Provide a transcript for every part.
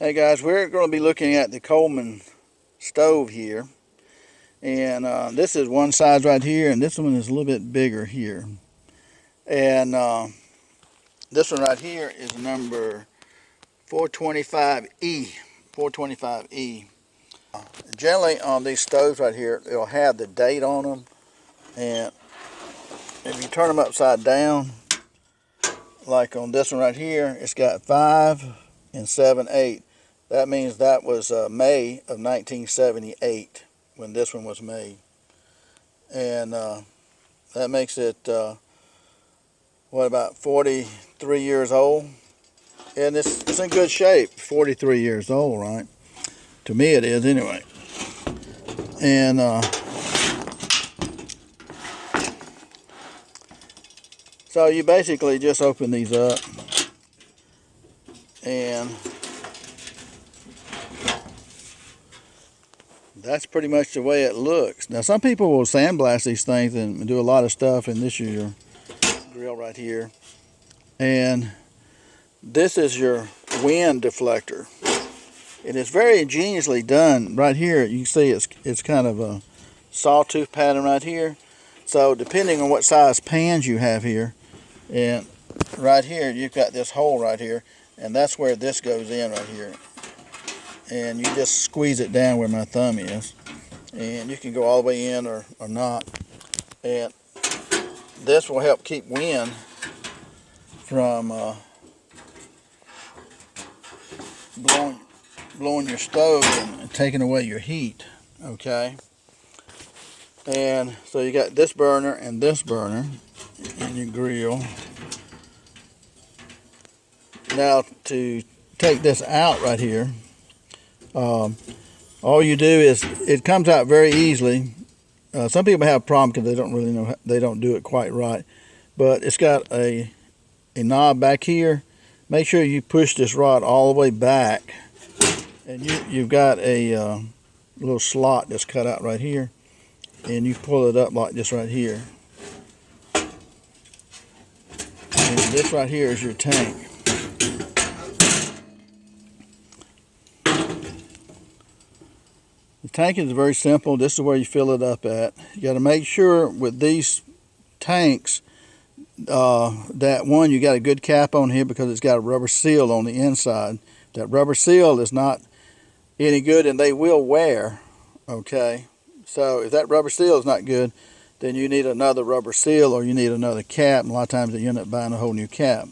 Hey guys, we're going to be looking at the Coleman stove here, and this is one size right here, and this one is a little bit bigger here, and this one right here is number 425E. 425E. Generally on these stoves right here, they'll have the date on them, and if you turn them upside down, like on this one right here, it's got 5 and 7/8. That means that was May of 1978 when this one was made. And that makes it, about 43 years old? And it's in good shape, 43 years old, right? To me it is anyway. And so you basically just open these up, and that's pretty much the way it looks. Now some people will sandblast these things and do a lot of stuff, and this is your grill right here. And this is your wind deflector. And it's very ingeniously done. Right here you can see it's kind of a sawtooth pattern right here. So depending on what size pans you have here, and right here you've got this hole right here, and that's where this goes in right here. And you just squeeze it down where my thumb is, and you can go all the way in or not. And this will help keep wind from blowing your stove and taking away your heat. Okay, and so you got this burner and this burner in your grill. Now to take this out right here, all you do is, it comes out very easily. Some people have a problem because they don't really know, they don't do it quite right. But it's got a knob back here. Make sure you push this rod all the way back, and you've got a little slot that's cut out right here, and you pull it up like this right here. And this right here is your tank. The tank is very simple. This is where you fill it up at. You got to make sure with these tanks that one, you got a good cap on here because it's got a rubber seal on the inside. That rubber seal is not any good, and they will wear. Okay, so if that rubber seal is not good, then you need another rubber seal or you need another cap. And a lot of times you end up buying a whole new cap.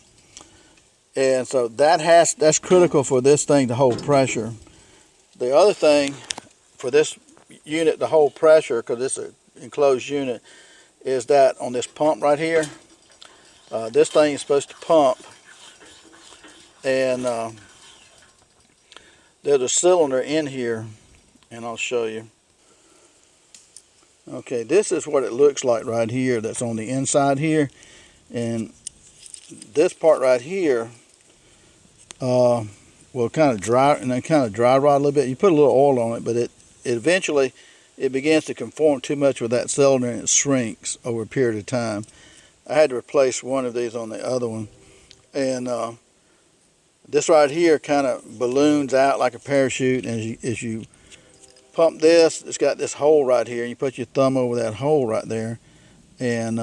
And so that's critical for this thing to hold pressure. The other thing for this unit to hold pressure, because it's an enclosed unit, is that on this pump right here, this thing is supposed to pump, and there's a cylinder in here, and I'll show you. Okay, this is what it looks like right here. That's on the inside here, and this part right here will kind of dry rot a little bit. You put a little oil on it, but it eventually begins to conform too much with that cylinder, and it shrinks over a period of time. I had to replace one of these on the other one, and this right here kind of balloons out like a parachute. And as you pump this, it's got this hole right here, and you put your thumb over that hole right there, and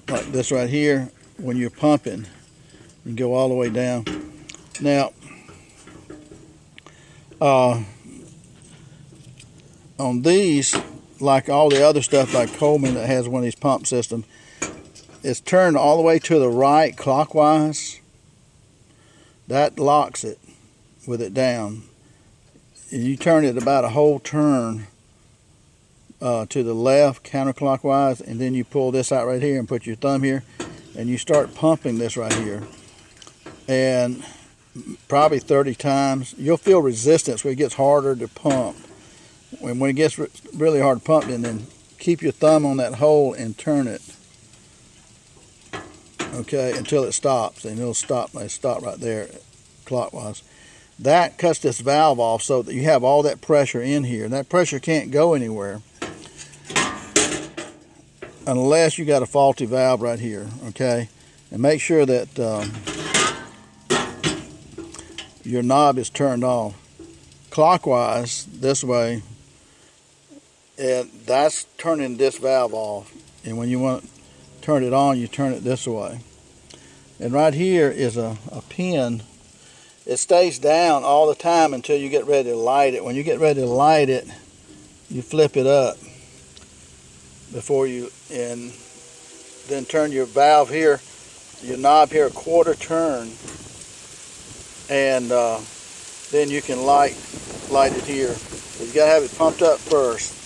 like this right here, when you're pumping, you go all the way down. Now on these, like all the other stuff like Coleman that has one of these pump systems, it's turned all the way to the right clockwise. That locks it with it down. And you turn it about a whole turn to the left counterclockwise, and then you pull this out right here and put your thumb here, and you start pumping this right here. And probably 30 times. You'll feel resistance where it gets harder to pump. When it gets really hard to pump, then keep your thumb on that hole and turn it. Okay, until it stops, and it'll stop right there clockwise. That cuts this valve off so that you have all that pressure in here. And that pressure can't go anywhere unless you got a faulty valve right here. Okay, and make sure that your knob is turned off. Clockwise, this way, and that's turning this valve off. And when you want to turn it on, you turn it this way. And right here is a pin. It stays down all the time until you get ready to light it. When you get ready to light it, you flip it up before you, and then turn your valve here, your knob here, a quarter turn, and then you can light it here. But you gotta have it pumped up first.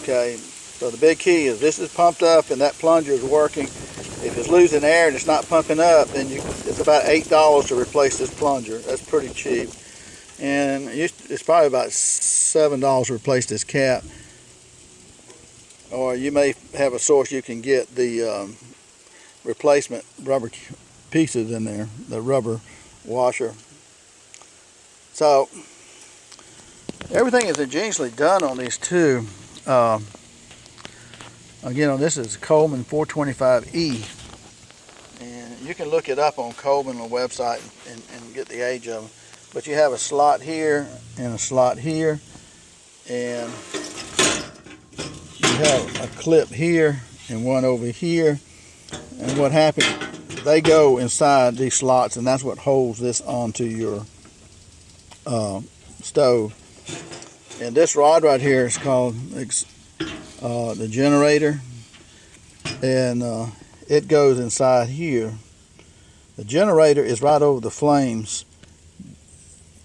Okay, so the big key is this is pumped up and that plunger is working. If it's losing air and it's not pumping up, then it's about $8 to replace this plunger. That's pretty cheap. And it's probably about $7 to replace this cap. Or you may have a source you can get the replacement rubber pieces in there, the rubber washer. So everything is ingeniously done on these two. Again, this is Coleman 425E, and you can look it up on Coleman on the website and get the age of them. But you have a slot here and a slot here, and you have a clip here and one over here. And what happens, they go inside these slots, and that's what holds this onto your stove. And this rod right here is called the generator, and it goes inside here. The generator is right over the flames.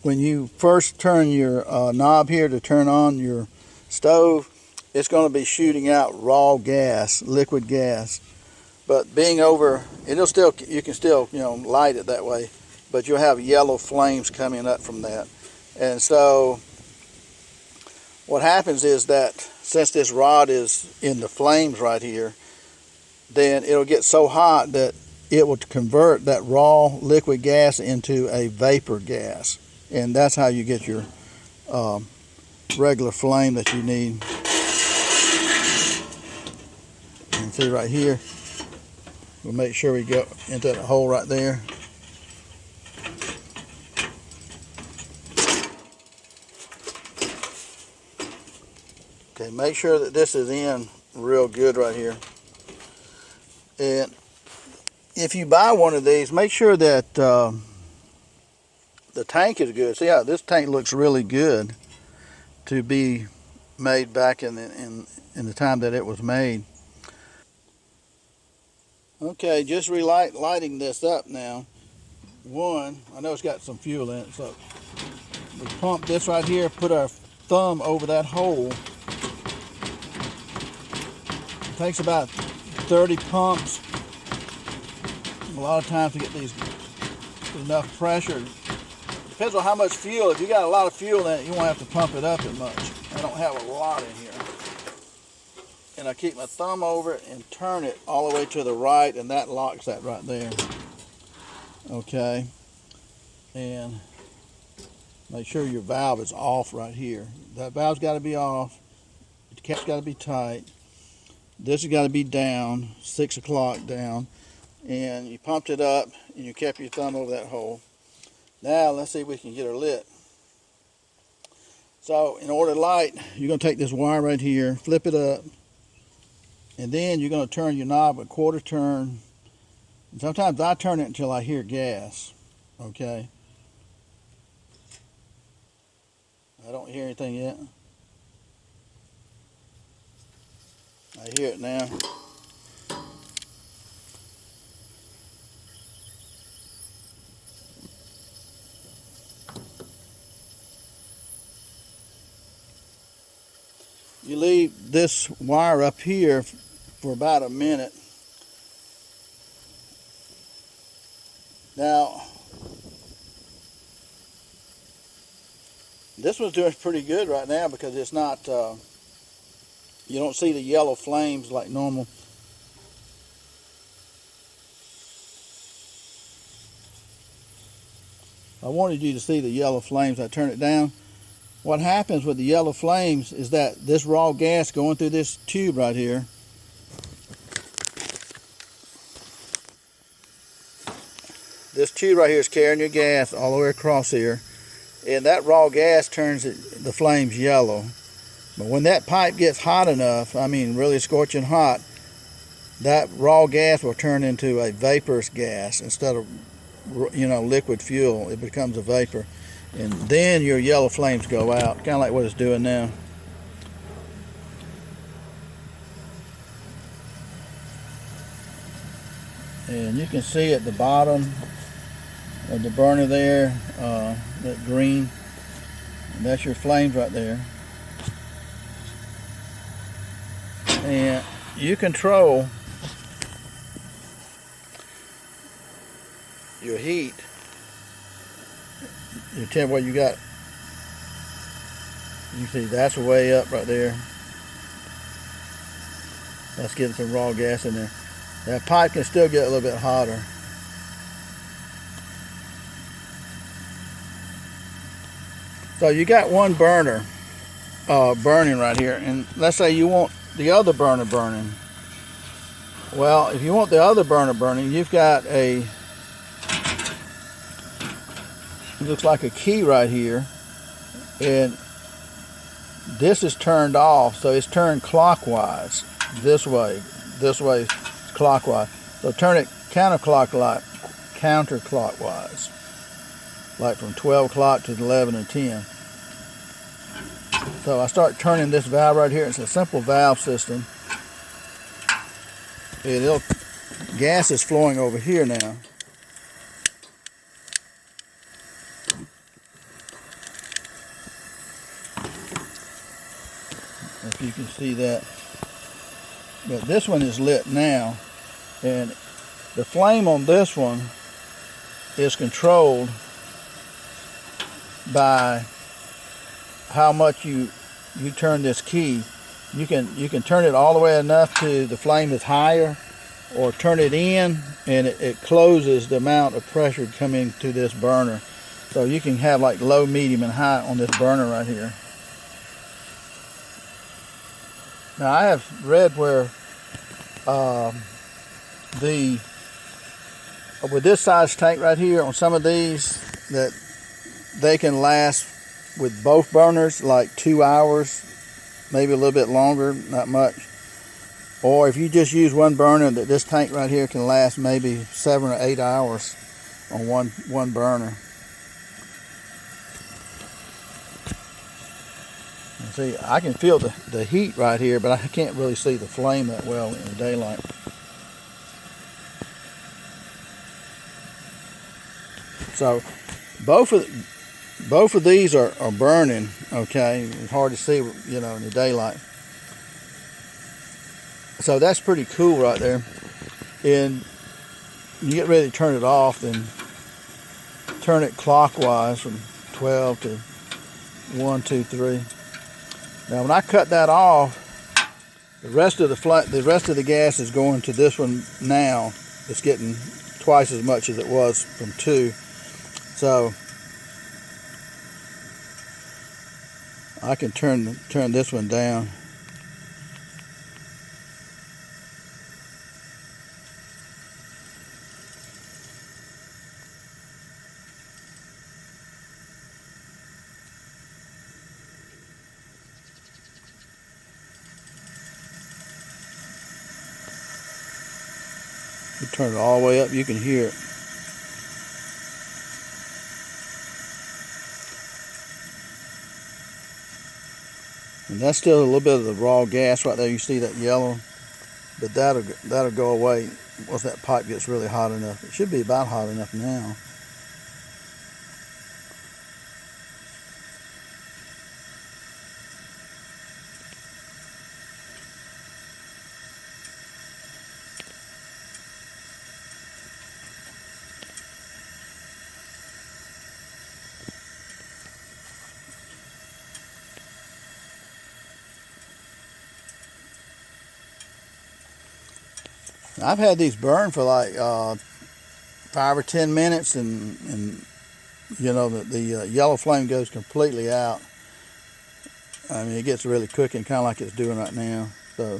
When you first turn your knob here to turn on your stove, it's going to be shooting out raw gas, liquid gas. But being over, you can still light it that way, but you'll have yellow flames coming up from that. And so what happens is that since this rod is in the flames right here, then it'll get so hot that it will convert that raw liquid gas into a vapor gas. And that's how you get your regular flame that you need. You can see right here, we'll make sure we go into that hole right there. Okay, make sure that this is in real good right here. And if you buy one of these, make sure that the tank is good. See how this tank looks really good to be made back in the time that it was made. Okay, just lighting this up now. One, I know it's got some fuel in it, so we pump this right here, put our thumb over that hole. It takes about 30 pumps a lot of times to get these enough pressure. Depends on how much fuel. If you got a lot of fuel in it, you won't have to pump it up as much. I don't have a lot in here. And I keep my thumb over it and turn it all the way to the right, and that locks that right there. Okay. And make sure your valve is off right here. That valve's got to be off. The cap's got to be tight. This has got to be down, 6 o'clock down. And you pumped it up, and you kept your thumb over that hole. Now let's see if we can get her lit. So in order to light, you're going to take this wire right here, flip it up, and then you're going to turn your knob a quarter turn. And sometimes I turn it until I hear gas. Okay. I don't hear anything yet. I hear it now. You leave this wire up here for about a minute. Now, this one's doing pretty good right now because it's not, you don't see the yellow flames like normal. I wanted you to see the yellow flames. I turn it down. What happens with the yellow flames is that this raw gas going through this tube right here, this tube right here is carrying your gas all the way across here, and that raw gas turns the flames yellow. But when that pipe gets hot enough, I mean really scorching hot, that raw gas will turn into a vaporous gas instead of, liquid fuel. It becomes a vapor, and then your yellow flames go out, kind of like what it's doing now. And you can see at the bottom of the burner there, that green, and that's your flames right there. And you control your heat. You tell what you got. You see that's way up right there. That's getting some raw gas in there. That pipe can still get a little bit hotter. So you got one burner burning right here, and let's say you want the other burner burning. Well, if you want the other burner burning, you've got it looks like a key right here, and this is turned off, so it's turned clockwise this way clockwise. So turn it counterclockwise, like from 12 o'clock to 11 and 10. So I start turning this valve right here. It's a simple valve system. Gas is flowing over here now. If you can see that. But this one is lit now, and the flame on this one is controlled by how much you turn this key. You can turn it all the way enough to the flame is higher, or turn it in and it closes the amount of pressure coming to this burner. So you can have like low, medium, and high on this burner right here. Now I have read where with this size tank right here, on some of these, that they can last with both burners like 2 hours, maybe a little bit longer, not much. Or if you just use one burner, that this tank right here can last maybe 7 or 8 hours on one burner. And see, I can feel the heat right here, but I can't really see the flame that well in the daylight. So both of these are burning, okay? It's hard to see, in the daylight. So that's pretty cool right there. And you get ready to turn it off, then turn it clockwise from 12 to 1, 2, 3. Now when I cut that off, the rest of the gas is going to this one now. It's getting twice as much as it was from 2. So I can turn this one down. You turn it all the way up, you can hear it. And that's still a little bit of the raw gas right there. You see that yellow, but that'll go away once that pipe gets really hot enough. It should be about hot enough now. I've had these burn for like 5 or 10 minutes, and the yellow flame goes completely out. I mean, it gets really cooking, kind of like it's doing right now. So,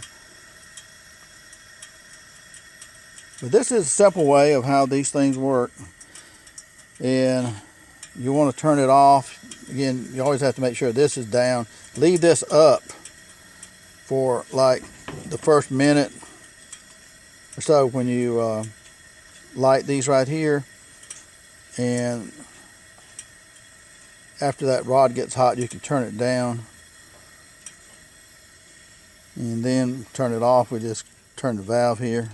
but this is a simple way of how these things work. and you want to turn it off. Again, you always have to make sure this is down. Leave this up for like the first minute or so when you light these right here, and after that rod gets hot you can turn it down and then turn it off. We just turn the valve here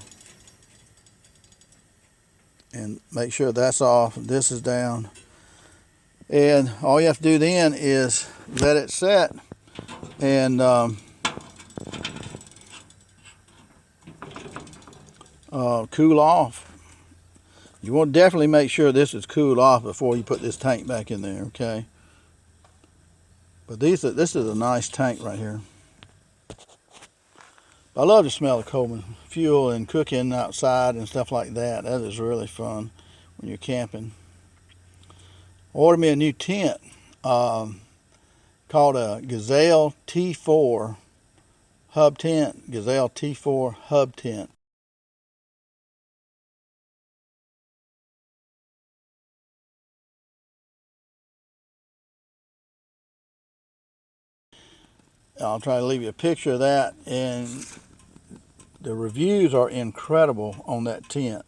and make sure that's off, this is down, and all you have to do then is let it set and cool off. You want to definitely make sure this is cooled off before you put this tank back in there, okay? But this is a nice tank right here. I love the smell of Coleman fuel and cooking outside and stuff like that. That is really fun when you're camping. Ordered me a new tent called a Gazelle T4 hub tent. Gazelle T4 hub tent. I'll try to leave you a picture of that, and the reviews are incredible on that tent.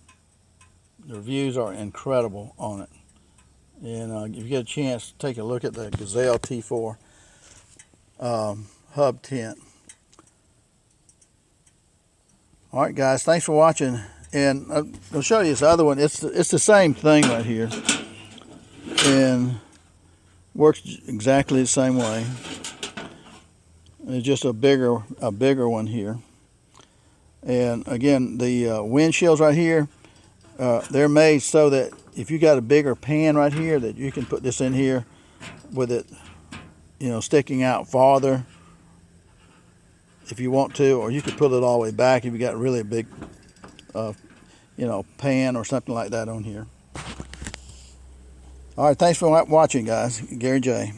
The reviews are incredible on it. And if you get a chance, take a look at the Gazelle T4 hub tent. All right, guys, thanks for watching. And I'll show you this other one. It's the same thing right here, and works exactly the same way. It's just a bigger one here. And again, the windshields right here, they're made so that if you got a bigger pan right here, that you can put this in here with it, you know, sticking out farther if you want to, or you could put it all the way back if you got really a big, you know, pan or something like that on here. All right, thanks for watching, guys. Gary J.